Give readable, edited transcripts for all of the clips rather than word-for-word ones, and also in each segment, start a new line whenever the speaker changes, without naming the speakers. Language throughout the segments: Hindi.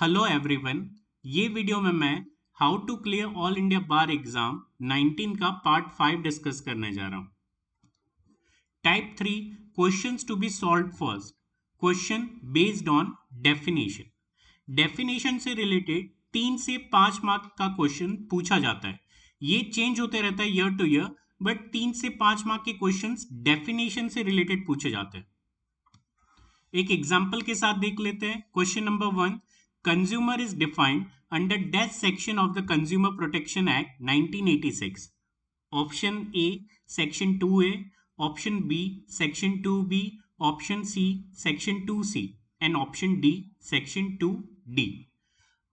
Hello everyone. ये वीडियो में मैं how to clear all India bar exam 19 का पार्ट 5 डिस्कस करने जा रहा हूँ। Type 3 questions to be solve first. Question based on definition. Definition से रिलेटेड 3 से 5 मार्क का क्वेश्चन पूछा जाता है। ये चेंज होते रहता है ईयर टू ईयर, बट 3 से 5 मार्क के क्वेश्चंस डेफिनेशन से रिलेटेड पूछे जाते हैं। एक एग्जाम्पल के साथ देख लेते हैं। Question number 1, consumer is defined under death section of the consumer protection act 1986। Option A section 2A, option B section 2B, option C section 2C and option D section 2D।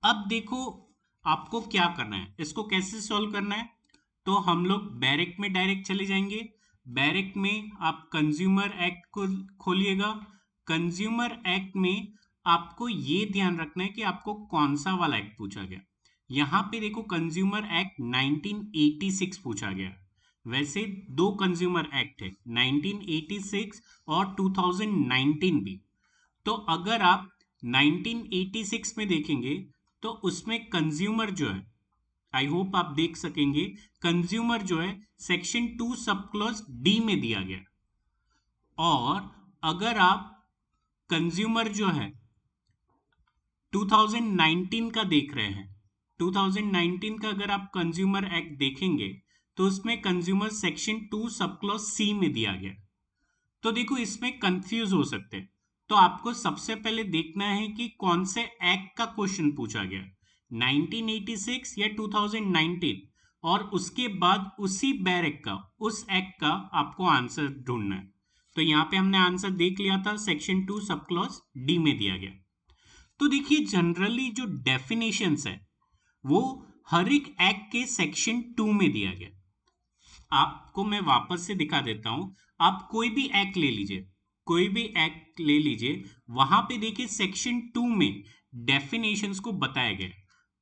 अब देखो आपको क्या करना है, इसको कैसे सॉल्व करना है। तो हम लोग बैरेक में डायरेक्ट चले जाएंगे। बैरेक में आप कंज्यूमर एक्ट को खोलिएगा। कंज्यूमर एक्ट में आपको ये ध्यान रखना है कि आपको कौन सा वाला एक्ट पूछा गया। यहाँ पे देखो कंज्यूमर एक्ट 1986 पूछा गया। वैसे दो कंज्यूमर एक्ट है, 1986 और 2019 भी। तो अगर आप 1986 में देखेंगे तो उसमें कंज्यूमर जो है, आई होप आप देख सकेंगे, कंज्यूमर जो है सेक्शन 2 सब क्लॉज डी में दिया गया। और अगर आप कंज्यूमर जो है 2019 का देख रहे हैं, 2019 का अगर आप कंज्यूमर एक्ट देखेंगे तो उसमें consumer section 2 sub clause C में दिया गया। तो देखो इसमें कंफ्यूज हो सकते हैं। तो आपको सबसे पहले देखना है कि कौन से एक्ट का क्वेश्चन पूछा गया, 1986 या 2019, और उसके बाद उसी बैरेक का, उस एक्ट का आपको आंसर ढूंढना है। तो यहाँ पे हमने आंसर देख लिया था, सेक्शन 2 सब क्लॉज डी में दिया गया। तो देखिए जनरली जो डेफिनेशंस है वो हर एक एक्ट के सेक्शन 2 में दिया गया। आपको मैं वापस से दिखा देता हूं। आप कोई भी एक्ट ले लीजिए, कोई भी एक्ट ले लीजिए, वहां पे देखिए सेक्शन 2 में डेफिनेशंस को बताया गया।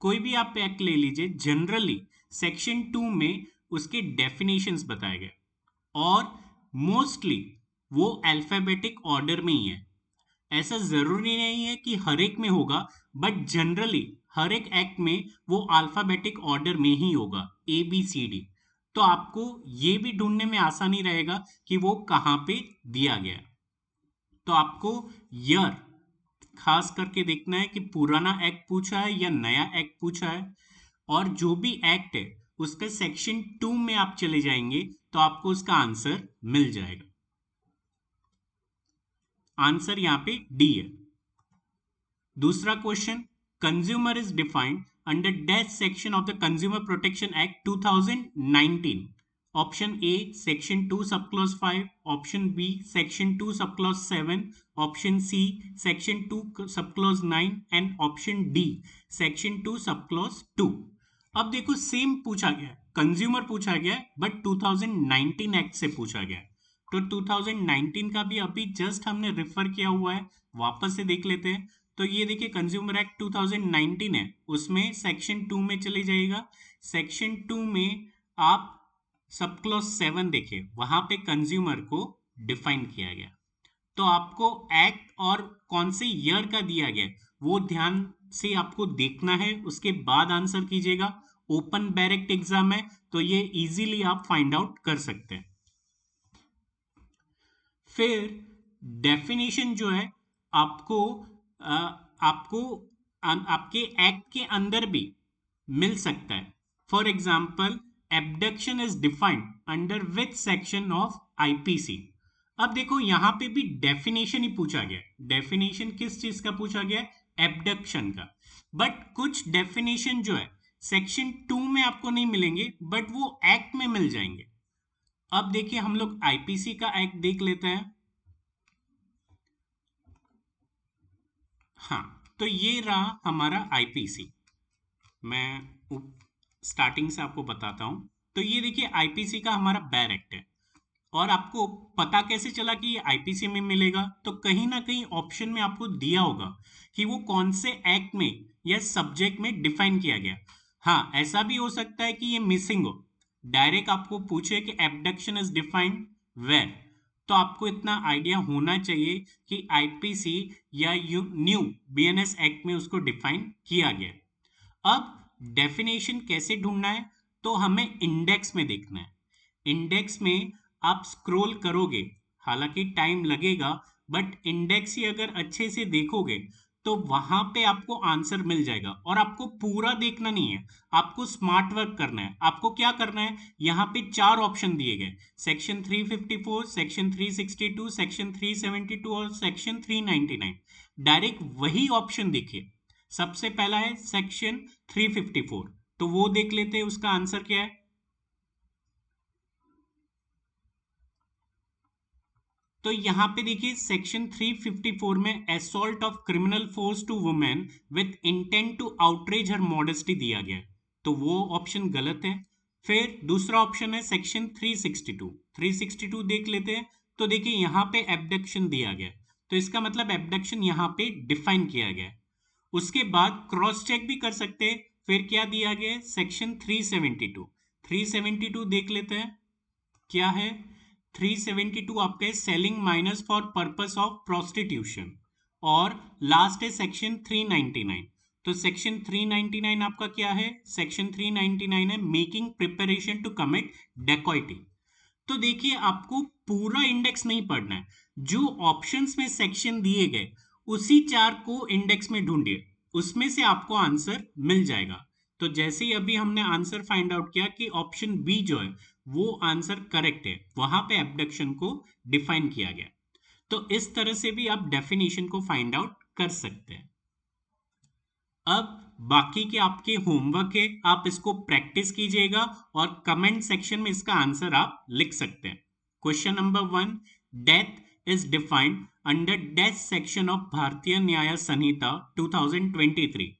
कोई भी आप एक्ट ले लीजिए, जनरली सेक्शन 2 में उसके डेफिनेशंस बताए गए और मोस्टली वो अल्फाबेटिक ऑर्डर में ही है। ऐसा जरूरी नहीं है कि हर एक में होगा, बट जनरली हर एक एक्ट में वो अल्फाबेटिक ऑर्डर में ही होगा, ABCD। तो आपको ये भी ढूंढने में आसानी रहेगा कि वो कहाँ पे दिया गया। तो आपको ईयर खास करके देखना है कि पुराना एक्ट पूछा है या नया एक्ट पूछा है। और जो भी एक्ट है उसका सेक्शन 2 में आप चले जाएंगे तो आपको उसका आंसर मिल जाएगा। आंसर यहाँ पे डी है। दूसरा question, consumer is defined under death section of the consumer protection act 2019। Option A section 2 sub clause 5, option B section 2 sub clause 7, option C section 2 sub clause 9 and option D section 2 sub clause 2। अब देखो सेम पूछा गया, कंज्यूमर पूछा गया बट 2019 एक्ट से पूछा गया। तो 2019 का भी अभी जस्ट हमने रेफर किया हुआ है, वापस से देख लेते हैं। तो ये देखिए कंज्यूमर एक्ट 2019 है, उसमें सेक्शन 2 में चले जाइएगा। सेक्शन 2 में आप सब क्लॉज 7 देखिए, वहां पे कंज्यूमर को डिफाइन किया गया। तो आपको एक्ट और कौन से ईयर का दिया गया वो ध्यान से आपको देखना है, उसके बाद आंसर कीजिएगा। ओपन डायरेक्ट एग्जाम है तो ये इजीली आप फाइंड आउट कर सकते हैं। फिर डेफिनेशन जो है आपको आपको आपके एक्ट के अंदर भी मिल सकता है। For example, abduction is defined under which section of IPC। अब देखो यहां पे भी डेफिनेशन ही पूछा गया। डेफिनेशन किस चीज का पूछा गया? एबडक्शन का। बट कुछ डेफिनेशन जो है सेक्शन 2 में आपको नहीं मिलेंगे, बट वो एक्ट में मिल जाएंगे। अब देखिए हम लोग IPC का एक्ट देख लेते हैं। हाँ, तो ये रहा हमारा IPC। मैं स्टार्टिंग से आपको बताता हूं। तो ये देखिए IPC का हमारा बैर एक्ट है। और आपको पता कैसे चला कि ये IPC में मिलेगा? तो कहीं ना कहीं ऑप्शन में आपको दिया होगा कि वो कौन से एक्ट में या सब्जेक्ट में डिफाइन किया गया। हाँ, ऐसा भी हो सकता है कि ये मिसिंग हो, डायरेक्ट आपको पूछे कि एबडक्शन इज डिफाइंड वेयर, तो आपको इतना आइडिया होना चाहिए कि आईपीसी या न्यू बीएनएस एक्ट में उसको डिफाइन किया गया। अब डेफिनेशन कैसे ढूंढना है, तो हमें इंडेक्स में देखना है। इंडेक्स में आप स्क्रॉल करोगे, हालांकि टाइम लगेगा, बट इंडेक्स ही अगर अच्छे से देखोगे तो वहां पे आपको आंसर मिल जाएगा। और आपको पूरा देखना नहीं है, आपको स्मार्ट वर्क करना है। आपको क्या करना है, यहाँ पे 4 ऑप्शन दिए गए, सेक्शन 354, सेक्शन 362, सेक्शन 372 और सेक्शन 399। डायरेक्ट वही ऑप्शन देखिए। सबसे पहला है सेक्शन 354, तो वो देख लेते हैं उसका आंसर क्या है। तो यहां पे देखिए सेक्शन 354 में assault of criminal force to women with intent to outrage her modesty दिया गया है, तो वो ऑप्शन गलत है। फिर दूसरा ऑप्शन है सेक्शन 362, 362 देख लेते हैं। तो देखिए यहां पे एब्डक्शन दिया गया, तो इसका मतलब एब्डक्शन यहां पे डिफाइन किया गया। उसके बाद क्रॉस चेक भी कर सकते हैं। फिर क्या दिया गया है, सेक्शन 372, 372 देख लेते हैं क्या है। 372 आपका है selling minus for purpose of prostitution. और लास्ट है सेक्शन 399। तो सेक्शन 399 आपका क्या है, सेक्शन 399 है making preparation to commit dacoity. तो देखिए आपको पूरा इंडेक्स नहीं पढ़ना है, जो ऑप्शंस में सेक्शन दिए गए उसी 4 को इंडेक्स में ढूंढिए, उसमें से आपको आंसर मिल जाएगा। तो जैसे ही अभी हमने आंसर फाइंड आउट किया कि ऑप्शन बी जो है वो आंसर करेक्ट है, वहां पे एब्डक्शन को डिफाइन किया गया। तो इस तरह से भी आप डेफिनेशन को फाइंड आउट कर सकते हैं। अब बाकी के आपके होमवर्क है, आप इसको प्रैक्टिस कीजिएगा और कमेंट सेक्शन में इसका आंसर आप लिख सकते हैं। Question number 1, death is defined under death section of भारतीय न्याय संहिता 2023।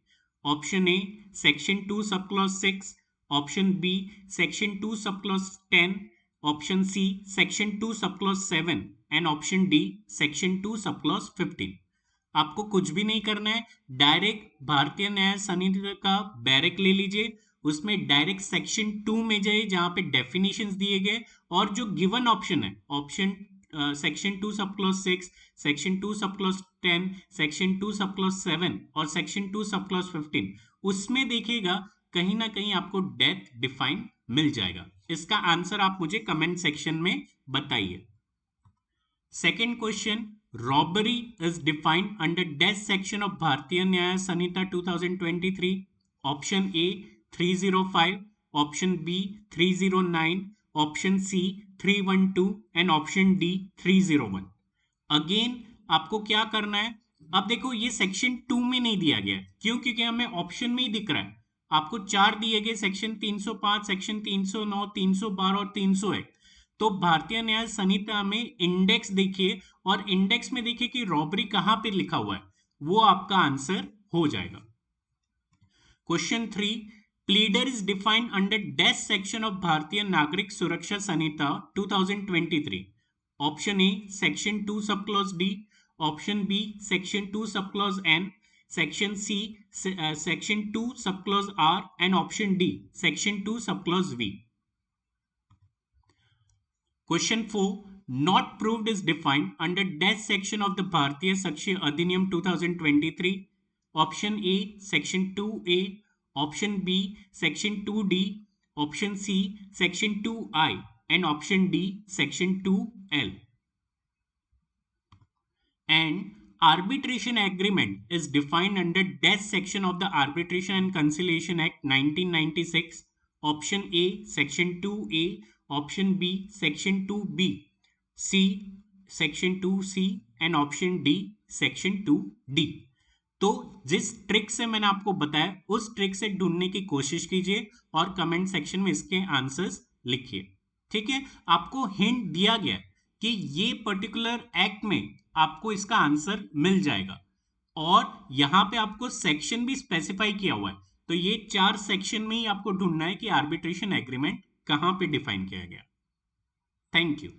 Option A section 2 sub clause 6, option B section 2 sub clause 10, option C section 2 sub clause 7 and option D section 2 sub clause 15। आपको कुछ भी नहीं करना है, डायरेक्ट भारतीय न्याय संहिता का बैरक ले लीजिए, उसमें डायरेक्ट सेक्शन 2 में जाइए जहां पे डेफिनेशंस दिए गए, और जो गिवन ऑप्शन है, option section 2 sub clause 6, section 2 sub clause 10, section 2 sub clause 7 और सेक्शन 2 सब क्लॉज 15, उसमें देखिएगा कहीं ना कहीं आपको डेथ डिफाइन मिल जाएगा। इसका आंसर आप मुझे कमेंट सेक्शन में बताइए। Second question, robbery is defined under death section of Bharatiya Nyaya Sanhita 2023. Option A 305, option B 309, option C 312 and option D 301. Again आपको क्या करना है, अब देखो ये सेक्शन 2 में नहीं दिया गया, क्यों, क्योंकि हमें ऑप्शन में ही दिख रहा है। आपको 4 दिए गए, सेक्शन 305, सेक्शन 309, 312 और 301। तो भारतीय न्याय संहिता में इंडेक्स देखिए, और इंडेक्स में देखिए कि रॉबरी कहां पे लिखा हुआ है, वो आपका आंसर हो जाएगा। Question 3, pleader is defined under death section of भारतीय नागरिक सुरक्षा संहिता 2023। Option A section 2 sub clause D, option B section 2 sub clause N, section C section 2 sub clause R and option D section 2 sub clause V. Question 4, not proved is defined under death section of the Bharatiya Sakshi Adhiniyam 2023. Option A, Section 2A, Option B, Section 2D, Option C, Section 2I, and Option D, Section 2L. And arbitration agreement is defined under death section of the Arbitration and Conciliation Act 1996. Option A, Section 2A, option B section 2B, C section 2C and option D section 2D। तो जिस ट्रिक से मैंने आपको बताया उस ट्रिक से ढूंढने की कोशिश कीजिए और कमेंट सेक्शन में इसके आंसर्स लिखिए। ठीक है, आपको हिंट दिया गया कि ये पर्टिकुलर एक्ट में आपको इसका आंसर मिल जाएगा, और यहां पे आपको सेक्शन भी स्पेसिफाई किया हुआ है। तो ये 4 सेक्शन में ही आपको ढूंढना है कि आर्बिट्रेशन एग्रीमेंट कहां पे डिफाइन किया गया। Thank you.